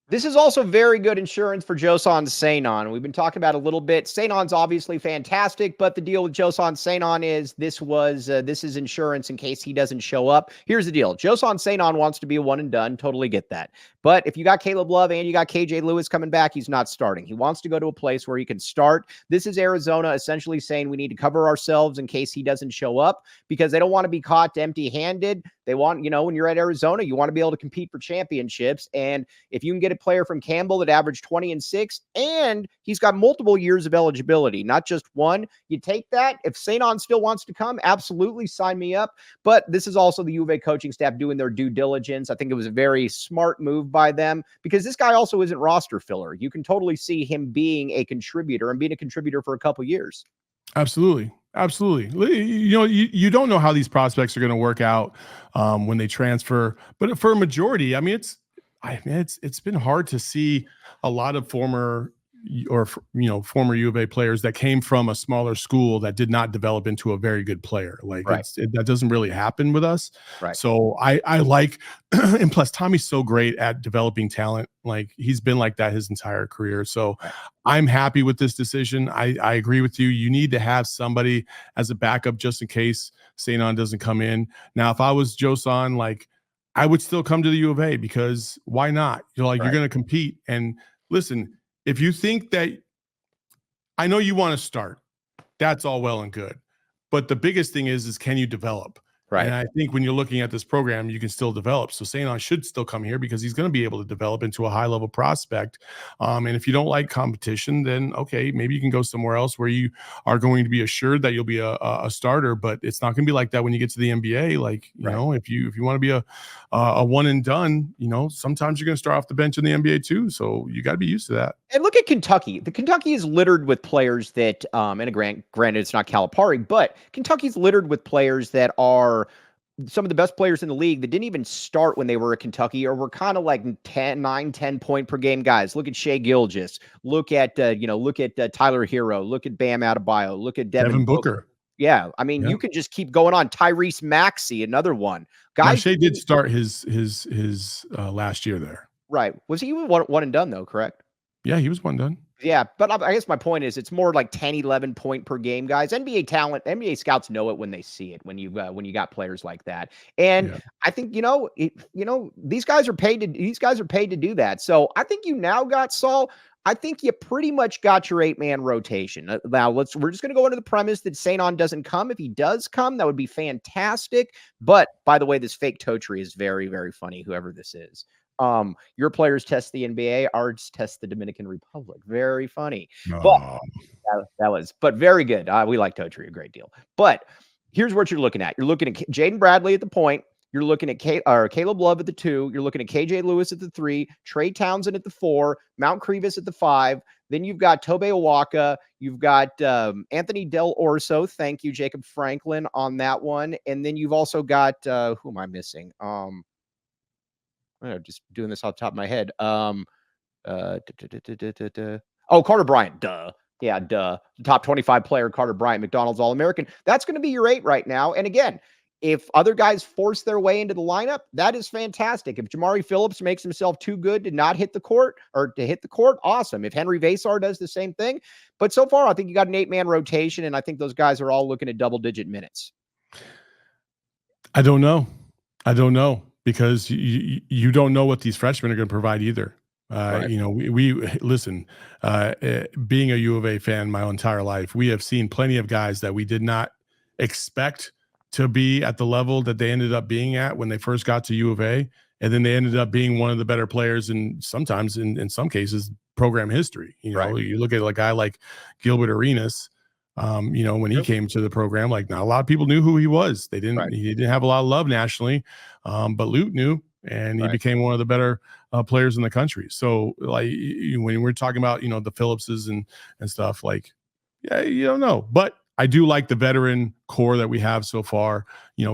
This is also very good insurance for Joson Sanon. We've been talking about it a little bit. Sanon's obviously fantastic, but the deal with Joson Sanon is this is insurance in case he doesn't show up. Here's the deal. Joson Sanon wants to be a one and done. Totally get that. But if you got Caleb Love and you got KJ Lewis coming back, he's not starting. He wants to go to a place where he can start. This is Arizona essentially saying we need to cover ourselves in case he doesn't show up because they don't want to be caught empty-handed. They want, when you're at Arizona, you want to be able to compete for championships. And if you can get a player from Campbell that averaged 20 and 6, and he's got multiple years of eligibility, not just one, you take that. If Sanon still wants to come, absolutely sign me up. But this is also the U of A coaching staff doing their due diligence. I think it was a very smart move by them because this guy also isn't roster filler. You can totally see him being a contributor and being a contributor for a couple years. Absolutely. Absolutely. You don't know how these prospects are going to work out when they transfer, but for a majority, I mean, it's been hard to see a lot of former U of A players that came from a smaller school that did not develop into a very good player. Like right. That doesn't really happen with us. Right. So I like, and plus Tommy's so great at developing talent. Like he's been like that his entire career. So right. I'm happy with this decision. I agree with you. You need to have somebody as a backup just in case Sanon doesn't come in. Now, if I was Joson, like I would still come to the U of A because why not? You're going to compete. And listen, if you think that, I know you want to start, that's all well and good. But the biggest thing is can you develop? Right. And I think when you're looking at this program, you can still develop. So Sanon should still come here because he's going to be able to develop into a high-level prospect. And if you don't like competition, then okay, maybe you can go somewhere else where you are going to be assured that you'll be a starter. But it's not going to be like that when you get to the NBA. Like if you want to be a one and done, sometimes you're going to start off the bench in the NBA too. So you got to be used to that. And look at Kentucky. The Kentucky is littered with players that, and granted, it's not Calipari, but Kentucky's littered with players that are some of the best players in the league that didn't even start when they were at Kentucky or were kind of like 10 point per game guys. Look at Shea Gilgeous. Look at Tyler Hero. Look at Bam Adebayo. Look at Devin Booker. Yeah. I mean, you can just keep going on. Tyrese Maxey, another one. Guys, Shea did start his last year there. Right. Was he one and done though, correct? Yeah, he was one done. Yeah, but I guess my point is it's more like 10, 11 point per game guys. NBA talent, NBA scouts know it when they see it, when you got players like that. And I think, these guys are paid to do that. So I think you now got Saul. I think you pretty much got your 8-man rotation. Now we're just going to go into the premise that Sanon doesn't come. If he does come, that would be fantastic. But by the way, this fake toe tree is very, very funny, whoever this is. Your players test the NBA, ours test the Dominican Republic. Very funny. But but very good. We like Totri a great deal. But here's what you're looking at. You're looking at Jaden Bradley at the point. You're looking at Caleb Love at the 2. You're looking at KJ Lewis at the 3, Trey Townsend at the 4, Mount Crevis at the 5. Then you've got Tobe Awaka. You've got Anthony Dell'Soro. Thank you, Jacob Franklin, on that one. And then you've also got who am I missing? Just doing this off the top of my head. Carter Bryant. Duh. Yeah, duh. The top 25 player, Carter Bryant, McDonald's All-American. That's going to be your 8 right now. And again, if other guys force their way into the lineup, that is fantastic. If Jamari Phillips makes himself too good to not hit the court or to hit the court, awesome. If Henry Vasar does the same thing. But so far, I think you got an 8-man rotation, and I think those guys are all looking at double-digit minutes. I don't know. Because you don't know what these freshmen are going to provide either. We listen, being a U of A fan my entire life, we have seen plenty of guys that we did not expect to be at the level that they ended up being at when they first got to U of A. And then they ended up being one of the better players in sometimes in some cases program history. You look at a guy like Gilbert Arenas, when he came to the program, like not a lot of people knew who he was. He didn't have a lot of love nationally, but Lute knew, and he became one of the better players in the country. So like when we're talking about, the Phillipses and stuff, like, yeah, you don't know, but I do like the veteran core that we have so far,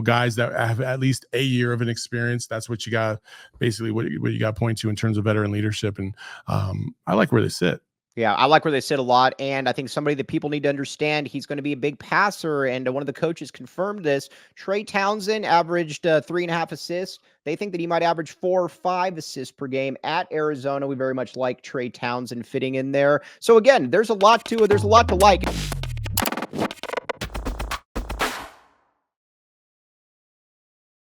guys that have at least a year of an experience. That's what you got, basically what you got to point to in terms of veteran leadership. And I like where they sit. Yeah, I like where they sit a lot, and I think somebody that people need to understand, he's going to be a big passer, and one of the coaches confirmed this. Trey Townsend averaged 3.5 assists. They think that he might average 4 or 5 assists per game at Arizona. We very much like Trey Townsend fitting in there. So again, there's a lot to like.